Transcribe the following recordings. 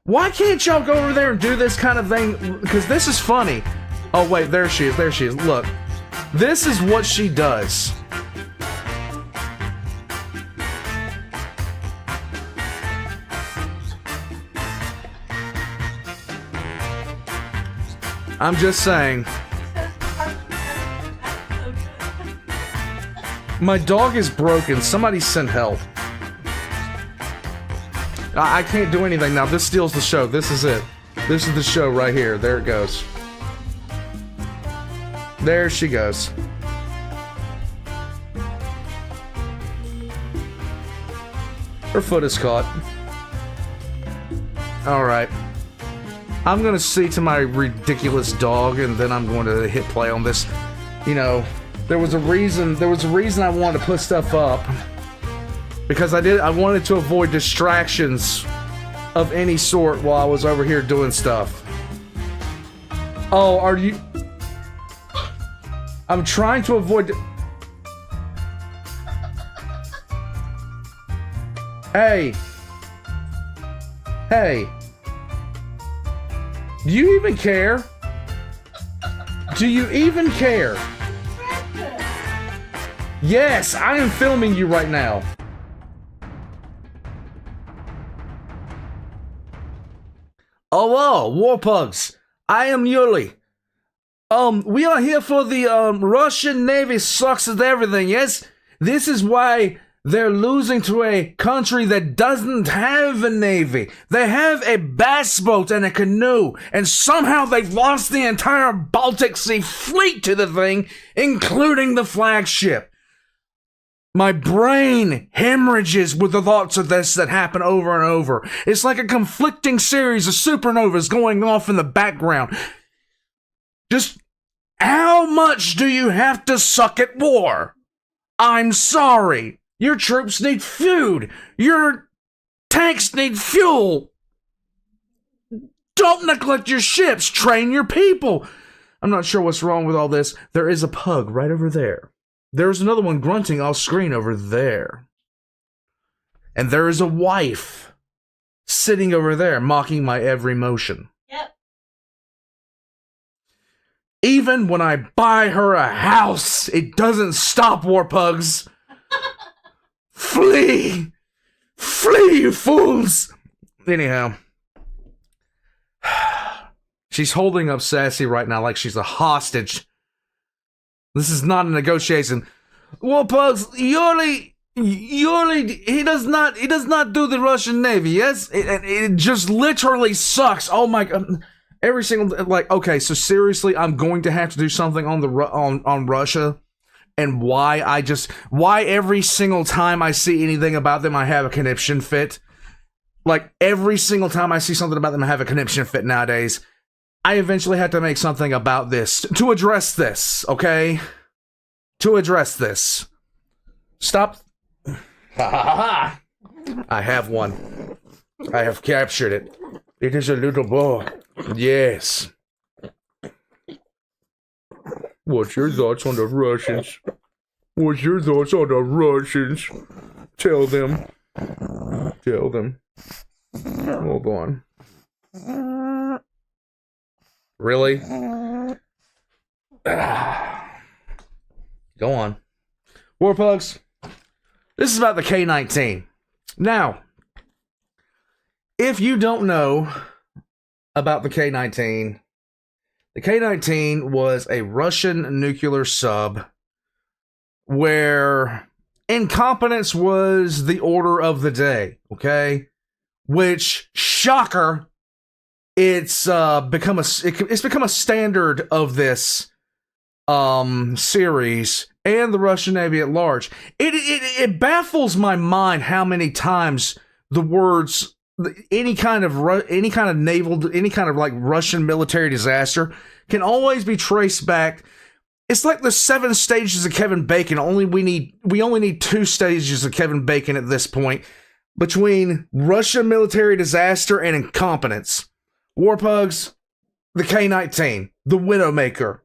Why can't y'all go over there and do this kind of thing? Because this is funny. Oh, wait, there she is. There she is. Look. This is what she does. I'm just saying. My dog is broken. Somebody send help. I can't do anything now. This steals the show. This is it. This is the show right here. There it goes. There she goes. Her foot is caught. Alright. I'm gonna see to my ridiculous dog, and then I'm going to hit play on this. You know, there was a reason I wanted to put stuff up. Because I wanted to avoid distractions of any sort while I was over here doing stuff. Oh, are you... I'm trying to avoid... Hey. Hey. Do you even care? Do you even care? Yes, I am filming you right now. Hello, Warpugs. I am Yuli. We are here for the Russian Navy sucks at everything, yes? This is why they're losing to a country that doesn't have a navy. They have a bass boat and a canoe, and somehow they've lost the entire Baltic Sea fleet to the thing, including the flagship. My brain hemorrhages with the thoughts of this that happen over and over. It's like a conflicting series of supernovas going off in the background. Just, how much do you have to suck at war? I'm sorry. Your troops need food. Your tanks need fuel. Don't neglect your ships. Train your people. I'm not sure what's wrong with all this. There is a pug right over there. There's another one grunting off screen over there. And there is a wife sitting over there mocking my every motion. Yep. Even when I buy her a house, it doesn't stop, Warpugs. Flee! Flee, you fools! Anyhow. She's holding up Sassy right now like she's a hostage. This is not a negotiation. Warpugs, Yuri, he does not do the Russian Navy, yes? It just literally sucks. Oh my god. Every single, like, okay, so seriously, I'm going to have to do something on the, on Russia. And why every single time I see anything about them, I have a conniption fit. Like, every single time I see something about them, I have a conniption fit nowadays. I eventually have to make something about this to address this, okay? To address this. Stop. Ha ha ha ha! I have one. I have captured it. It is a little boy. Yes. What's your thoughts on the Russians? What's your thoughts on the Russians? Tell them. Tell them. Hold on. Really? Go on. Warpugs, this is about the K-19. Now, if you don't know about the K-19, the K-19 was a Russian nuclear sub where incompetence was the order of the day, okay? Which, shocker, it's become a standard of this series and the Russian Navy at large. It baffles my mind how many times the words any kind of naval, any kind of like Russian military disaster can always be traced back. It's like the 7 stages of Kevin Bacon. We only need 2 stages of Kevin Bacon at this point between Russian military disaster and incompetence. Warpugs, the K-19, the Widowmaker.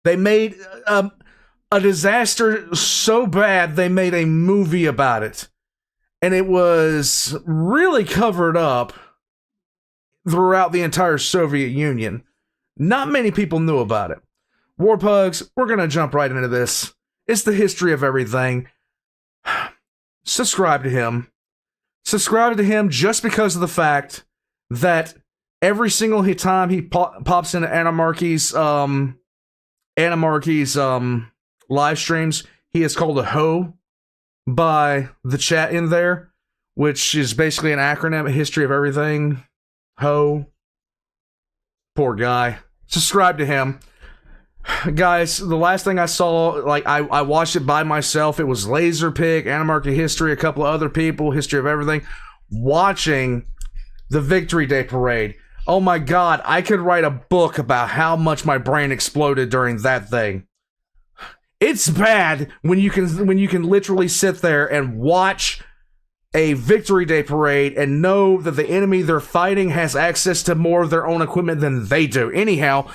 They made a disaster so bad they made a movie about it. And it was really covered up throughout the entire Soviet Union. Not many people knew about it. Warpugs, we're going to jump right into this. It's the history of everything. Subscribe to him. Subscribe to him just because of the fact that every single time he pops into Animarchy's live streams, he is called a hoe by the chat in there, which is basically an acronym, a history of everything. Ho. Poor guy. Subscribe to him. Guys, the last thing I saw, like, I watched it by myself. It was Laserpick, Animarchy History, a couple of other people, History of Everything, watching the Victory Day Parade. Oh my god, I could write a book about how much my brain exploded during that thing. It's bad when you can literally sit there and watch a Victory Day Parade and know that the enemy they're fighting has access to more of their own equipment than they do. Anyhow,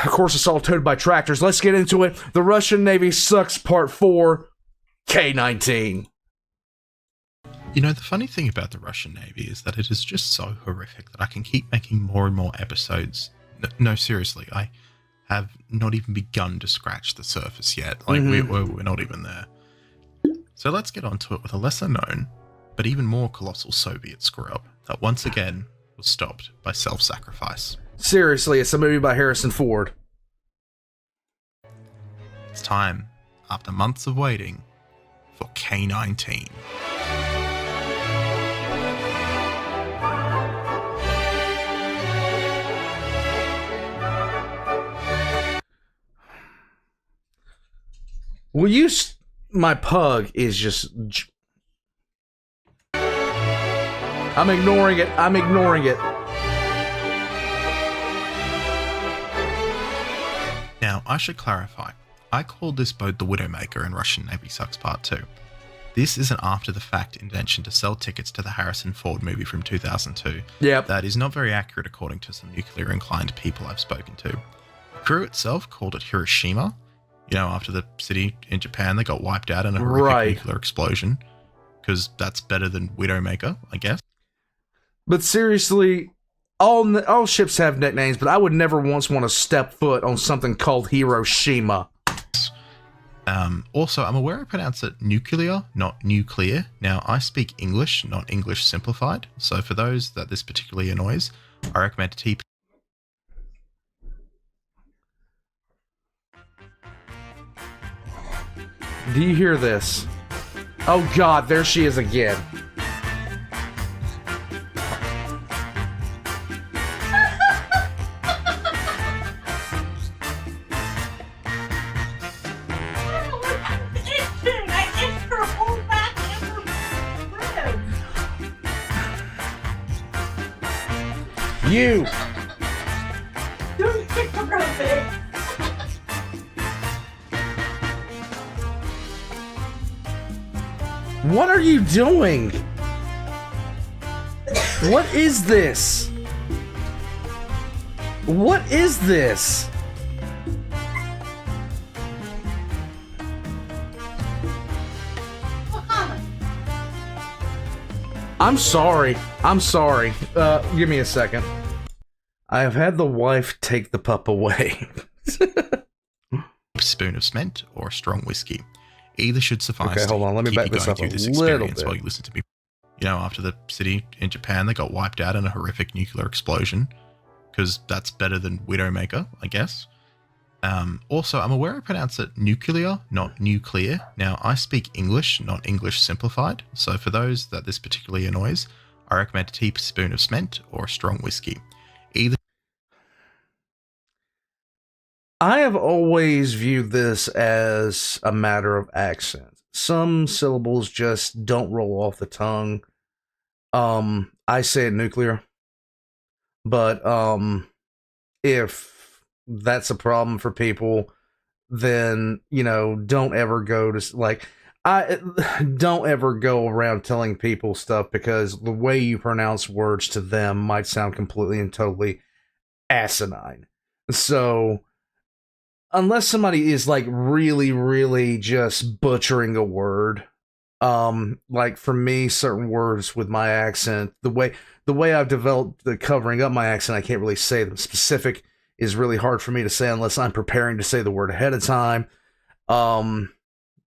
of course, it's all towed by tractors. Let's get into it. The Russian Navy sucks, Part 4, K-19. You know, the funny thing about the Russian Navy is that it is just so horrific that I can keep making more and more episodes. No, seriously, I have not even begun to scratch the surface yet. Like, we're not even there. So let's get on to it with a lesser known, but even more colossal Soviet screw-up that once again was stopped by self-sacrifice. Seriously, it's a movie by Harrison Ford. It's time, after months of waiting, for K-19. Will you... My pug is just... I'm ignoring it. I'm ignoring it. Now, I should clarify. I called this boat the Widowmaker in Russian Navy Sucks Part 2. This is an after-the-fact invention to sell tickets to the Harrison Ford movie from 2002. Yep. That is not very accurate according to some nuclear-inclined people I've spoken to. The crew itself called it Hiroshima. You know, after the city in Japan, they got wiped out in a horrific nuclear explosion. Because that's better than Widowmaker, I guess. But seriously, all ships have nicknames, but I would never once want to step foot on something called Hiroshima. Also, I'm aware I pronounce it nuclear, not nuclear. Now, I speak English, not English simplified. So for those that this particularly annoys, I recommend to TP. Do you hear this? Oh god, there she is again. You! Don't kick the rabbit! What are you doing? What is this? What is this? I'm sorry. I'm sorry. Give me a second. I have had the wife take the pup away. A spoon of cement or a strong whiskey. Either should suffice. Okay, hold on. Let me back this up a little bit. While you listen to me. You know, after the city in Japan, they got wiped out in a horrific nuclear explosion. Because that's better than Widowmaker, I guess. Also, I'm aware I pronounce it nuclear, not nuclear. Now, I speak English, not English simplified. So for those that this particularly annoys, I recommend a teaspoon of cement or a strong whiskey. Either. I have always viewed this as a matter of accent. Some syllables just don't roll off the tongue. I say it nuclear. But if that's a problem for people, then, you know, don't ever go to, like, don't ever go around telling people stuff, because the way you pronounce words to them might sound completely and totally asinine. So, unless somebody is, like, really, really just butchering a word, Like for me, certain words with my accent, the way I've developed the covering up my accent, I can't really say them. Specific is really hard for me to say unless I'm preparing to say the word ahead of time.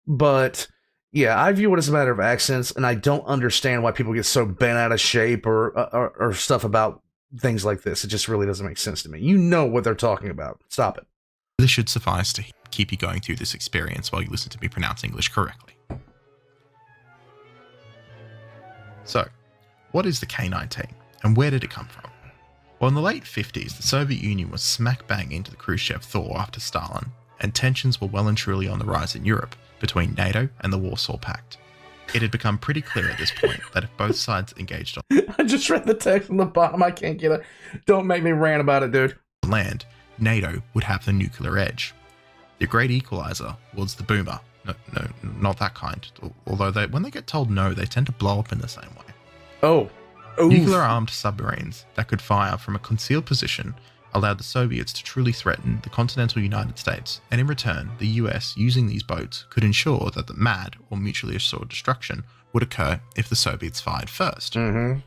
But yeah, I view it as a matter of accents, and I don't understand why people get so bent out of shape or stuff about things like this. It just really doesn't make sense to me. You know what they're talking about. Stop it. This should suffice to keep you going through this experience while you listen to me pronounce English correctly. So, what is the K-19, and where did it come from? Well, in the late 50s, the Soviet Union was smack bang into the Khrushchev thaw after Stalin, and tensions were well and truly on the rise in Europe between NATO and the Warsaw Pact. It had become pretty clear at this point that if both sides engaged on I just read the text on the bottom. I can't get it. Don't make me rant about it, dude. land, NATO would have the nuclear edge. The great equalizer was the boomer. No, not that kind. Although when they get told no, they tend to blow up in the same way. Oh. Nuclear-armed submarines that could fire from a concealed position allowed the Soviets to truly threaten the continental United States, and in return, the US, using these boats, could ensure that the MAD, or mutually assured destruction, would occur if the Soviets fired first. Mm-hmm.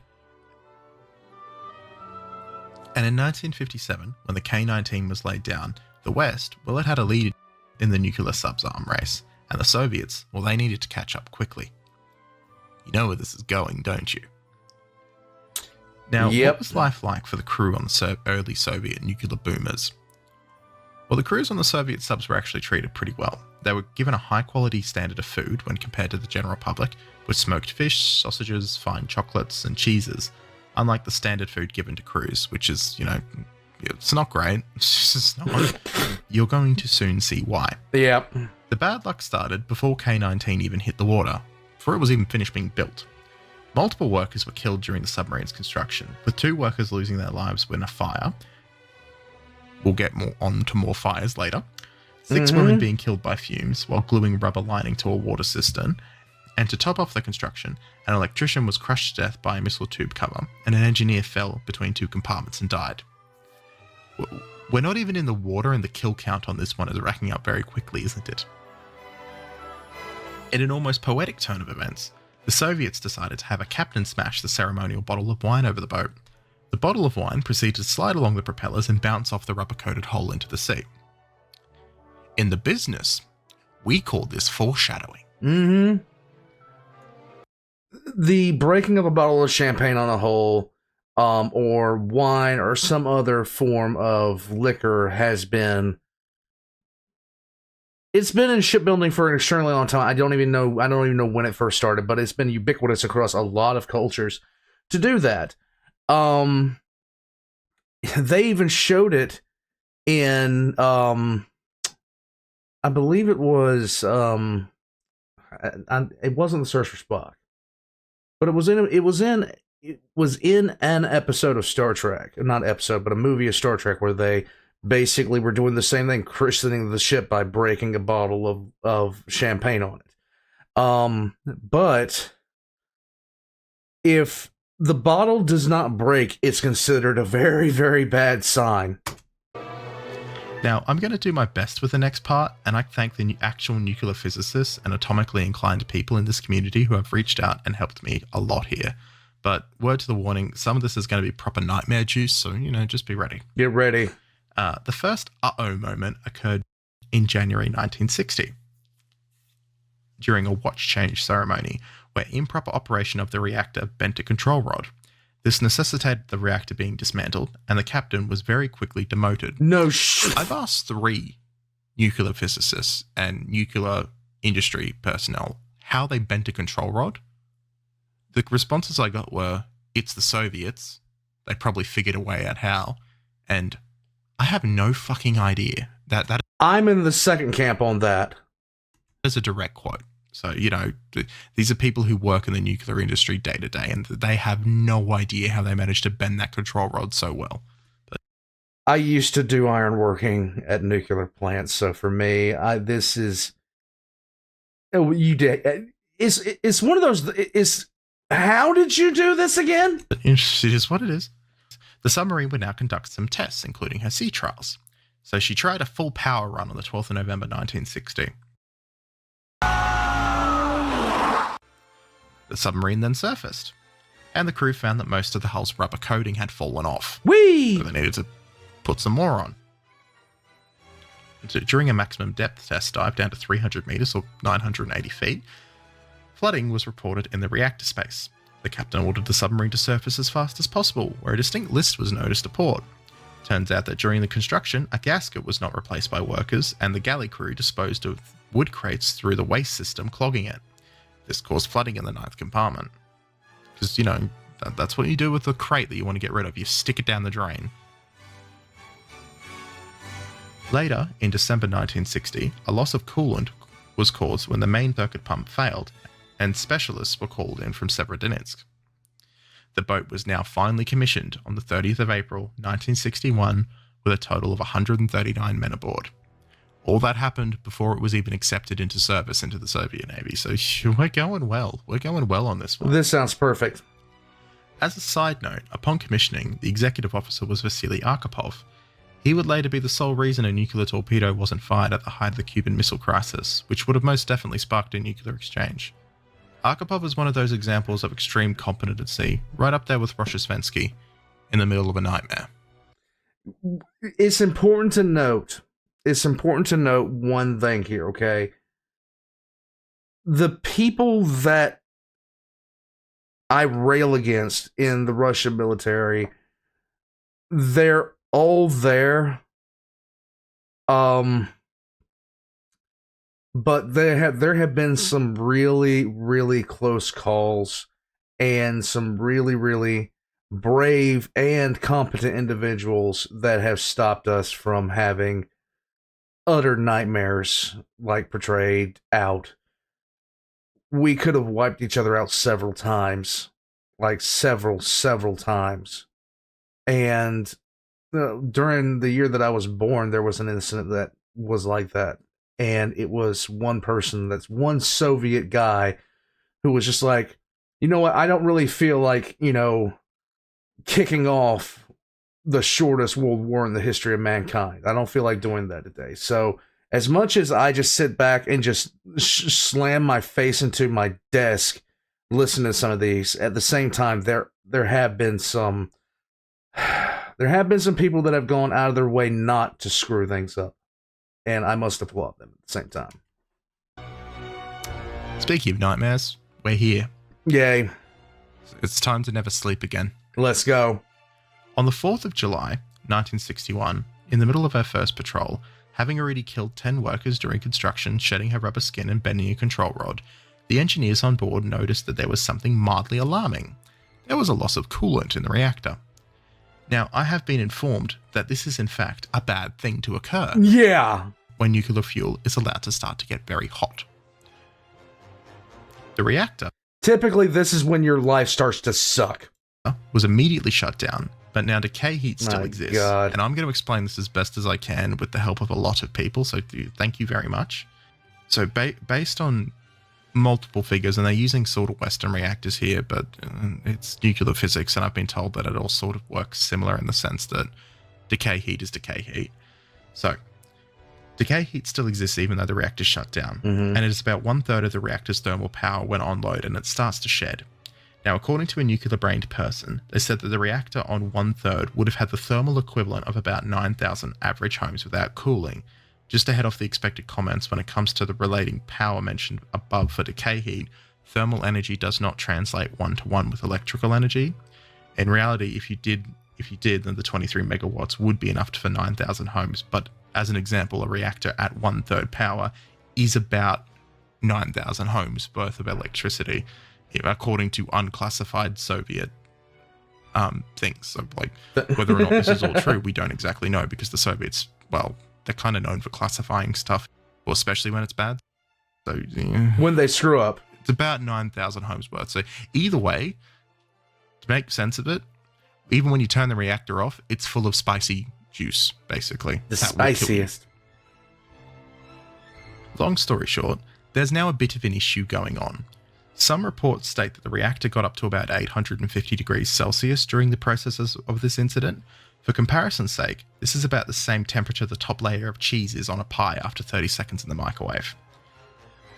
And in 1957, when the K-19 was laid down, the West, well, it had a lead in the nuclear subs-arm race, and the Soviets, well, they needed to catch up quickly. You know where this is going, don't you? Now, What was life like for the crew on the early Soviet nuclear boomers? Well, the crews on the Soviet subs were actually treated pretty well. They were given a high-quality standard of food when compared to the general public, with smoked fish, sausages, fine chocolates, and cheeses, unlike the standard food given to crews, which is, it's not great. It's just not. You're going to soon see why. Yep. The bad luck started before K-19 even hit the water, before it was even finished being built. Multiple workers were killed during the submarine's construction, with 2 workers losing their lives when a fire. We'll get onto more fires later. 6 women being killed by fumes while gluing rubber lining to a water cistern. And to top off the construction, an electrician was crushed to death by a missile tube cover, and an engineer fell between 2 compartments and died. We're not even in the water, and the kill count on this one is racking up very quickly, isn't it? In an almost poetic turn of events, the Soviets decided to have a captain smash the ceremonial bottle of wine over the boat. The bottle of wine proceeded to slide along the propellers and bounce off the rubber-coated hull into the sea. In the business, we call this foreshadowing. Mm-hmm. The breaking of a bottle of champagne on a hull, or wine, or some other form of liquor has been... It's been in shipbuilding for an extremely long time. I don't even know when it first started, but it's been ubiquitous across a lot of cultures to do that. They even showed it in, I believe it was, it wasn't The Search for Spock, but it was in an episode of Star Trek, not episode, but a movie of Star Trek where they basically we're doing the same thing, christening the ship by breaking a bottle of champagne on it. But if the bottle does not break, it's considered a very, very bad sign. Now, I'm going to do my best with the next part, and I thank the actual nuclear physicists and atomically inclined people in this community who have reached out and helped me a lot here. But word to the warning, some of this is going to be proper nightmare juice, so, just be ready. Get ready. The first uh-oh moment occurred in January 1960 during a watch change ceremony where improper operation of the reactor bent a control rod. This necessitated the reactor being dismantled, and the captain was very quickly demoted. I've asked 3 nuclear physicists and nuclear industry personnel how they bent a control rod. The responses I got were, it's the Soviets. They probably figured a way out how, and I have no fucking idea. That I'm in the second camp on that. is a direct quote. So, these are people who work in the nuclear industry day to day, and they have no idea how they managed to bend that control rod so well. But I used to do ironworking at nuclear plants, so for me, this is... Oh, you did. It's one of those... How did you do this again? It is what it is. The submarine would now conduct some tests, including her sea trials. So she tried a full power run on the 12th of November 1960. The submarine then surfaced, and the crew found that most of the hull's rubber coating had fallen off, Whee! so they needed to put some more on. During a maximum depth test dive down to 300 meters or 980 feet, flooding was reported in the reactor space. The captain ordered the submarine to surface as fast as possible, where a distinct list was noticed to port. Turns out that during the construction, a gasket was not replaced by workers, and the galley crew disposed of wood crates through the waste system, clogging it. This caused flooding in the 9th compartment. Because, you know, that's what you do with a crate that you want to get rid of. You stick it down the drain. Later, in December 1960, a loss of coolant was caused when the main circuit pump failed, and specialists were called in from Severodvinsk. The boat was now finally commissioned on the 30th of April 1961 with a total of 139 men aboard. All that happened before it was even accepted into service into the Soviet Navy, so we're going well. We're going well on this one. This sounds perfect. As a side note, upon commissioning, the executive officer was Vasily Arkhipov. He would later be the sole reason a nuclear torpedo wasn't fired at the height of the Cuban Missile Crisis, which would have most definitely sparked a nuclear exchange. Arkhipov is one of those examples of extreme competency, right up there with Roshesvensky, in the middle of a nightmare. It's important to note one thing here, okay? The people that I rail against in the Russian military, they're all there. But there have been some really, really close calls and some really, really brave and competent individuals that have stopped us from having utter nightmares like portrayed out. We could have wiped each other out several times, like several times. And during the year that I was born, there was an incident that was like that. And it was one person, that's one Soviet guy, who was just like, you know what, I don't really feel like, you know, kicking off the shortest world war in the history of mankind. I don't feel like doing that today. So as much as I just sit back and just slam my face into my desk, listen to some of these, at the same time, there have been some people that have gone out of their way not to screw things up. And I must applaud them at the same time. Speaking of nightmares, we're here. Yay. It's time to never sleep again. Let's go. On the 4th of July, 1961, in the middle of our first patrol, having already killed 10 workers during construction, shedding her rubber skin and bending a control rod, the engineers on board noticed that there was something mildly alarming. There was a loss of coolant in the reactor. Now, I have been informed that this is in fact a bad thing to occur. Yeah. When nuclear fuel is allowed to start to get very hot. The reactor... Typically, this is when your life starts to suck. ...was immediately shut down, but now decay heat still My exists. God. And I'm going to explain this as best as I can with the help of a lot of people, so thank you very much. So based on multiple figures, and they're using sort of Western reactors here, but it's nuclear physics, and I've been told that it all sort of works similar in the sense that decay heat is decay heat. So... decay heat still exists even though the reactor's shut down, and it is about 1/3 of the reactor's thermal power when on load, and it starts to shed. Now, according to a nuclear-brained person, they said that the reactor on 1/3 would have had the thermal equivalent of about 9,000 average homes without cooling. Just to head off the expected comments, when it comes to the relating power mentioned above for decay heat, thermal energy does not translate 1-to-1 with electrical energy. In reality, if you did, then the 23 megawatts would be enough for 9,000 homes, but as an example, a reactor at 1/3 power is about 9,000 homes worth of electricity, according to unclassified Soviet things. So, like, whether or not this is all true, we don't exactly know, because the Soviets, well, they're kind of known for classifying stuff, or especially when it's bad. So when they screw up, it's about 9,000 homes worth. So either way, to make sense of it, even when you turn the reactor off, it's full of spicy juice, basically. The spiciest. Long story short, there's now a bit of an issue going on. Some reports state that the reactor got up to about 850 degrees Celsius during the processes of this incident. For comparison's sake, this is about the same temperature the top layer of cheese is on a pie after 30 seconds in the microwave.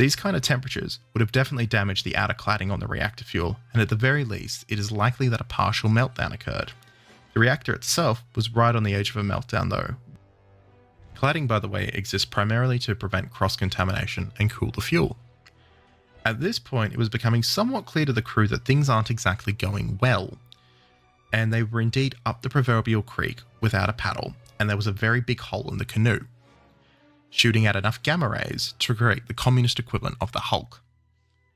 These kind of temperatures would have definitely damaged the outer cladding on the reactor fuel, and at the very least, it is likely that a partial meltdown occurred. The reactor itself was right on the edge of a meltdown though. Cladding, by the way, exists primarily to prevent cross-contamination and cool the fuel. At this point, it was becoming somewhat clear to the crew that things aren't exactly going well, and they were indeed up the proverbial creek without a paddle, and there was a very big hole in the canoe, shooting out enough gamma rays to create the communist equivalent of the Hulk.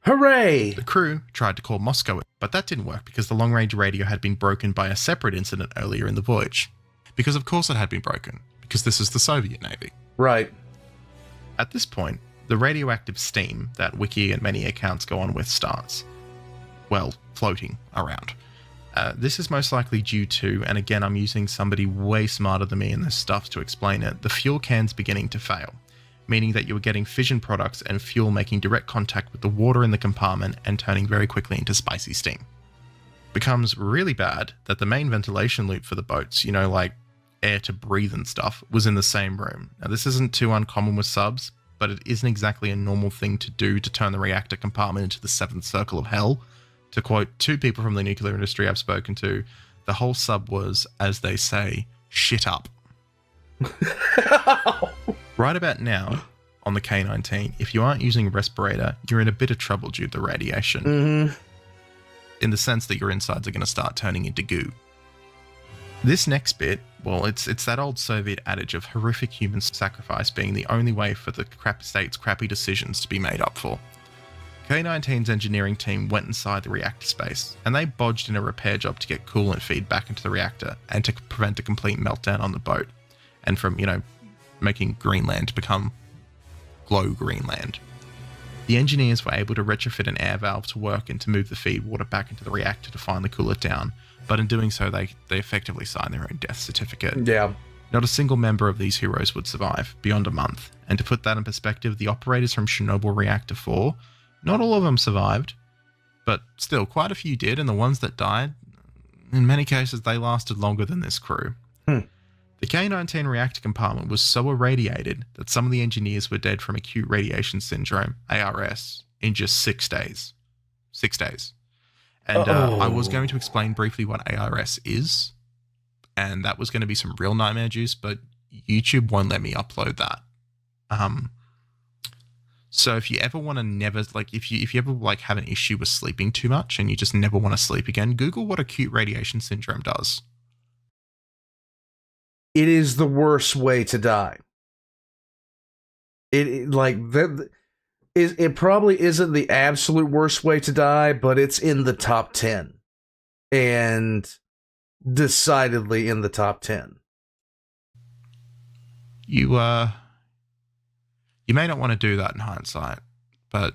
Hooray! The crew tried to call Moscow, but that didn't work because the long-range radio had been broken by a separate incident earlier in the voyage. Because of course it had been broken, because this is the Soviet Navy. Right. At this point, the radioactive steam that Wiki and many accounts go on with starts, well, floating around. This is most likely due to, and again I'm using somebody way smarter than me in this stuff to explain it, the fuel cans beginning to fail, meaning that you were getting fission products and fuel making direct contact with the water in the compartment and turning very quickly into spicy steam. Becomes really bad that the main ventilation loop for the boats, like air to breathe and stuff, was in the same room. Now this isn't too uncommon with subs, but it isn't exactly a normal thing to do to turn the reactor compartment into the seventh circle of hell. To quote two people from the nuclear industry I've spoken to, the whole sub was, as they say, shit up. Right about now, on the K-19, if you aren't using a respirator, you're in a bit of trouble due to the radiation. Mm-hmm. In the sense that your insides are going to start turning into goo. This next bit, well, it's that old Soviet adage of horrific human sacrifice being the only way for the state's crappy decisions to be made up for. K-19's engineering team went inside the reactor space, and they bodged in a repair job to get coolant feed back into the reactor and to prevent a complete meltdown on the boat, and from, making Greenland become glow Greenland. The engineers were able to retrofit an air valve to work and to move the feed water back into the reactor to finally cool it down, but in doing so they effectively signed their own death certificate. Yeah. Not a single member of these heroes would survive beyond a month, and to put that in perspective, the operators from Chernobyl Reactor 4, not all of them survived, but still quite a few did, and the ones that died, in many cases they lasted longer than this crew. The K-19 reactor compartment was so irradiated that some of the engineers were dead from acute radiation syndrome, ARS, in just 6 days. 6 days. And I was going to explain briefly what ARS is, and that was going to be some real nightmare juice, but YouTube won't let me upload that. So if you ever want to if you ever have an issue with sleeping too much and you just never want to sleep again, Google what acute radiation syndrome does. It is the worst way to die. It probably isn't the absolute worst way to die, but it's in the top 10. And decidedly in the top 10. You may not want to do that in hindsight, but,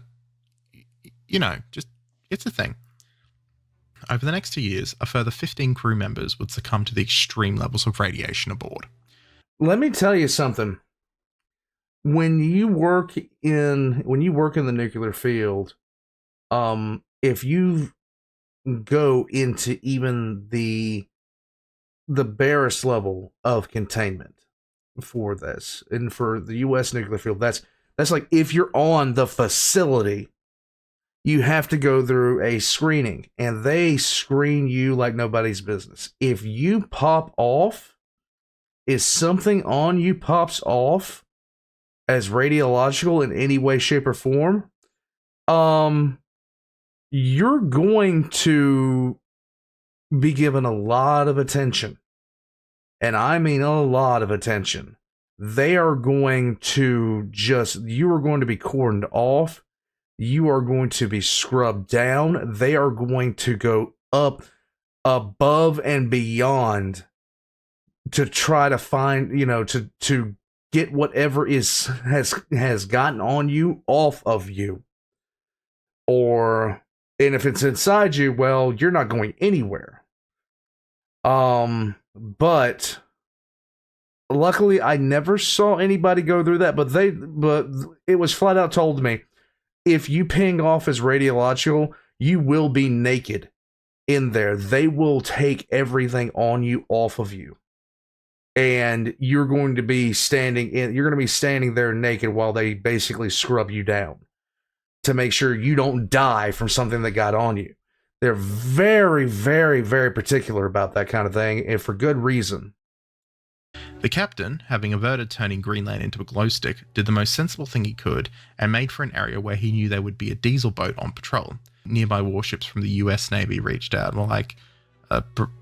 just, it's a thing. Over the next 2 years, a further 15 crew members would succumb to the extreme levels of radiation aboard. Let me tell you something. When you work in the nuclear field, if you go into even the barest level of containment for this, and for the U.S. nuclear field, that's like if you're on the facility, you have to go through a screening, and they screen you like nobody's business. If you pop off, if something on you pops off as radiological in any way, shape, or form, you're going to be given a lot of attention. And I mean a lot of attention. They are going to you are going to be cordoned off. You are going to be scrubbed down. They are going to go up above and beyond to try to find, to get whatever has gotten on you off of you. And if it's inside you, well, you're not going anywhere. But luckily I never saw anybody go through that, but it was flat out told to me, if you ping off as radiological, you will be naked in there. They will take everything on you off of you. And you're going to be standing there naked while they basically scrub you down. to make sure you don't die from something that got on you. They're very, very, very particular about that kind of thing, and for good reason. The captain, having averted turning Greenland into a glow stick, did the most sensible thing he could and made for an area where he knew there would be a diesel boat on patrol. Nearby warships from the US Navy reached out and were like,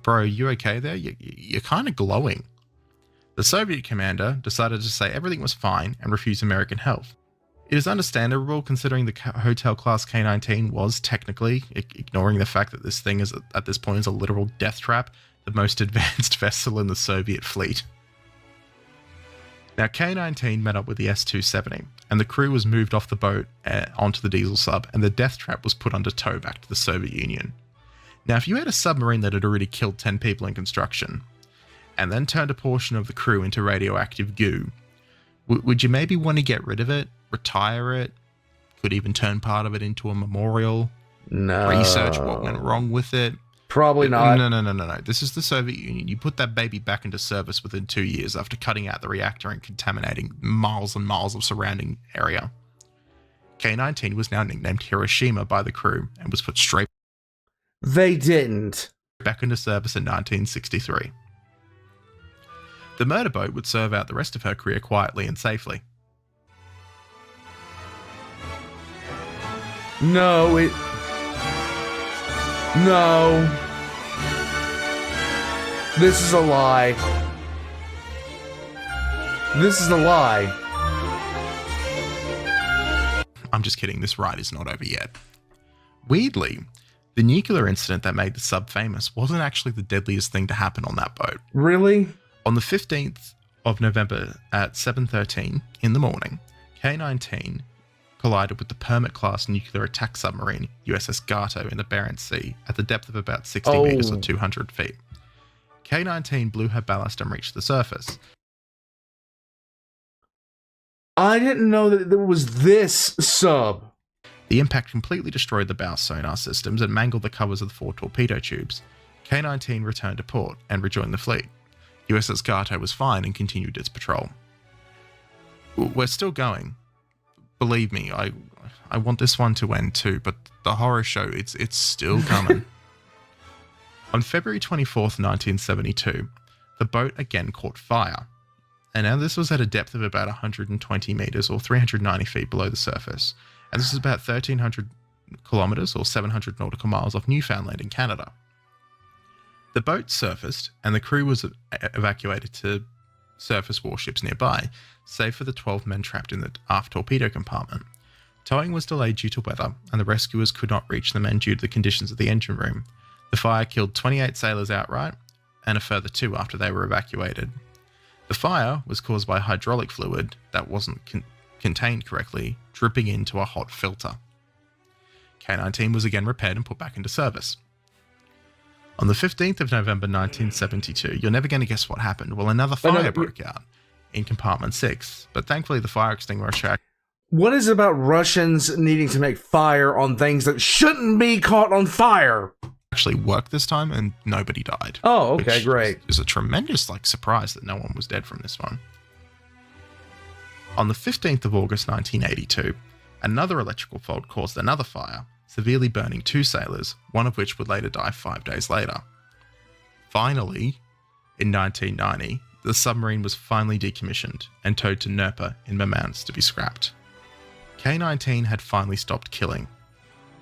bro, you okay there? You're kind of glowing. The Soviet commander decided to say everything was fine and refuse American help. It is understandable considering the Hotel Class K-19 was technically, ignoring the fact that this thing is at this point is a literal death trap, the most advanced vessel in the Soviet fleet. Now K-19 met up with the S-270 and the crew was moved off the boat onto the diesel sub and the death trap was put under tow back to the Soviet Union. Now if you had a submarine that had already killed 10 people in construction and then turned a portion of the crew into radioactive goo, would you maybe want to get rid of it? Retire it, could even turn part of it into a memorial, research what went wrong with it. Probably not. No. This is the Soviet Union. You put that baby back into service within 2 years after cutting out the reactor and contaminating miles and miles of surrounding area. K-19 was now nicknamed Hiroshima by the crew and was put straight They didn't. back into service in 1963. The murder boat would serve out the rest of her career quietly and safely. No. This is a lie. This is a lie. I'm just kidding, this ride is not over yet. Weirdly, the nuclear incident that made the sub famous wasn't actually the deadliest thing to happen on that boat. Really? On the 15th of November at 7:13 in the morning, K-19 collided with the Permit-class nuclear attack submarine USS Gato in the Barents Sea at the depth of about 60 meters or 200 feet. K-19 blew her ballast and reached the surface. I didn't know that there was this sub. The impact completely destroyed the bow sonar systems and mangled the covers of the 4 torpedo tubes. K-19 returned to port and rejoined the fleet. USS Gato was fine and continued its patrol. We're still going. Believe me, I want this one to end too, but the horror show, it's still coming. On February 24th, 1972, the boat again caught fire. And now this was at a depth of about 120 meters or 390 feet below the surface. And this is about 1,300 kilometers or 700 nautical miles off Newfoundland in Canada. The boat surfaced and the crew was evacuated to surface warships nearby, save for the 12 men trapped in the aft torpedo compartment. Towing was delayed due to weather, and the rescuers could not reach the men due to the conditions of the engine room. The fire killed 28 sailors outright, and a further 2 after they were evacuated. The fire was caused by hydraulic fluid that wasn't contained correctly, dripping into a hot filter. K-19 was again repaired and put back into service. On the 15th of November 1972, you're never going to guess what happened. Well, another fire broke out in compartment 6, but thankfully the fire extinguisher... What is it about Russians needing to make fire on things that shouldn't be caught on fire? Actually worked this time and nobody died. Oh, okay, great. Is a tremendous surprise that no one was dead from this one. On the 15th of August 1982, another electrical fault caused another fire, severely burning 2 sailors, one of which would later die 5 days later. Finally, in 1990, the submarine was finally decommissioned and towed to Nerpa in Murmansk to be scrapped. K-19 had finally stopped killing,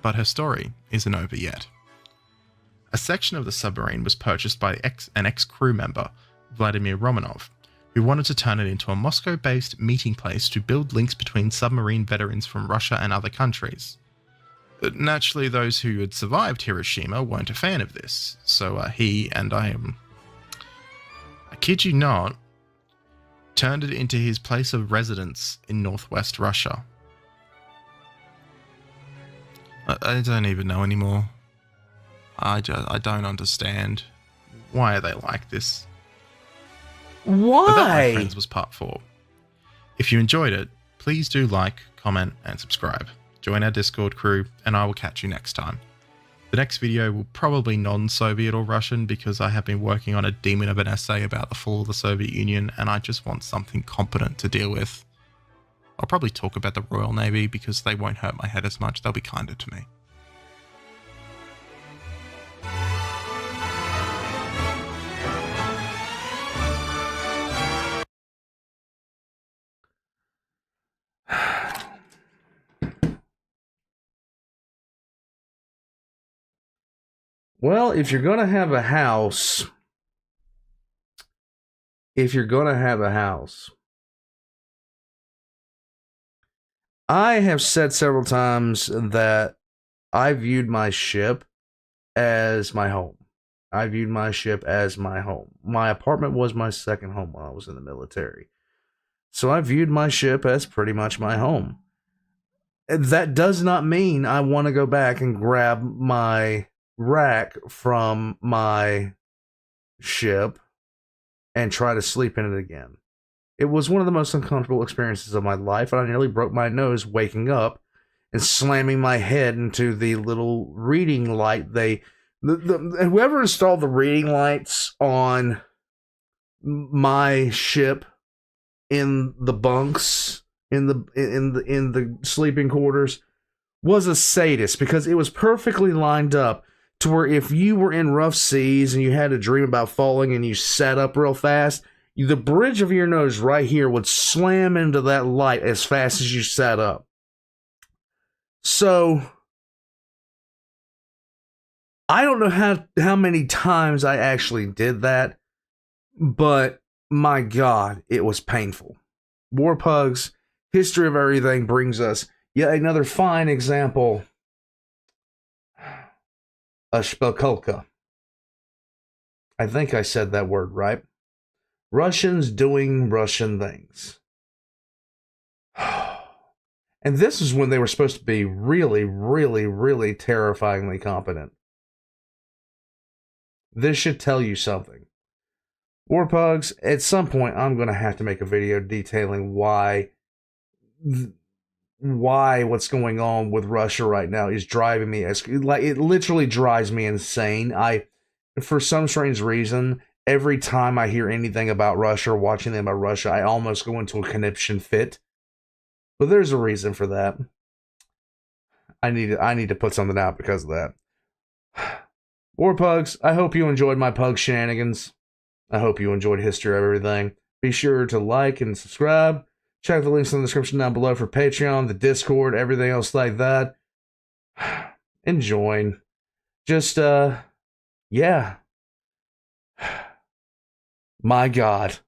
but her story isn't over yet. A section of the submarine was purchased by an ex-crew member, Vladimir Romanov, who wanted to turn it into a Moscow-based meeting place to build links between submarine veterans from Russia and other countries. Naturally, those who had survived Hiroshima weren't a fan of this, so he and I kid you not, turned it into his place of residence in northwest Russia. I don't even know anymore. I don't understand. Why are they like this? Why? But that, my friends, was part 4. If you enjoyed it, please do like, comment, and subscribe. Join our Discord crew, and I will catch you next time. The next video will probably non-Soviet or Russian because I have been working on a demon of an essay about the fall of the Soviet Union, and I just want something competent to deal with. I'll probably talk about the Royal Navy because they won't hurt my head as much. They'll be kinder to me. Well, if you're going to have a house, I have said several times that I viewed my ship as my home. I viewed my ship as my home. My apartment was my second home while I was in the military. So I viewed my ship as pretty much my home. That does not mean I want to go back and grab my rack from my ship and try to sleep in it again. It was one of the most uncomfortable experiences of my life, and I nearly broke my nose waking up and slamming my head into the little reading light. Whoever installed the reading lights on my ship in the bunks in the sleeping quarters was a sadist, because it was perfectly lined up to where if you were in rough seas and you had a dream about falling and you sat up real fast, the bridge of your nose right here would slam into that light as fast as you sat up. So I don't know how many times I actually did that, but my God, it was painful. War Pugs, History of Everything brings us yet another fine example. A shpakulka. I think I said that word right. Russians doing Russian things. And this is when they were supposed to be really, really, really terrifyingly competent. This should tell you something. War Pugs, at some point I'm going to have to make a video detailing why what's going on with Russia right now is driving me it literally drives me insane. For some strange reason, every time I hear anything about Russia or watching them about Russia, I almost go into a conniption fit. But there's a reason for that. I need to put something out because of that. War Pugs, I hope you enjoyed my pug shenanigans. I hope you enjoyed History of Everything. Be sure to like and subscribe. Check the links in the description down below for Patreon, the Discord, everything else like that. And join. Just, yeah. My God.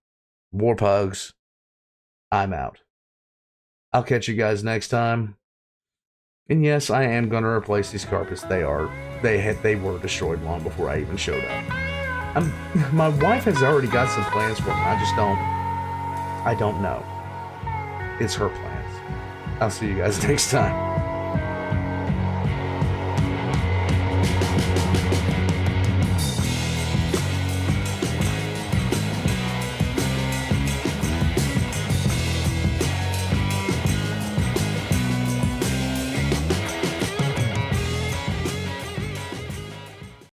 War Pugs. I'm out. I'll catch you guys next time. And yes, I am going to replace these carpets. They were destroyed long before I even showed up. My wife has already got some plans for me. I don't know. It's her plans. I'll see you guys next time.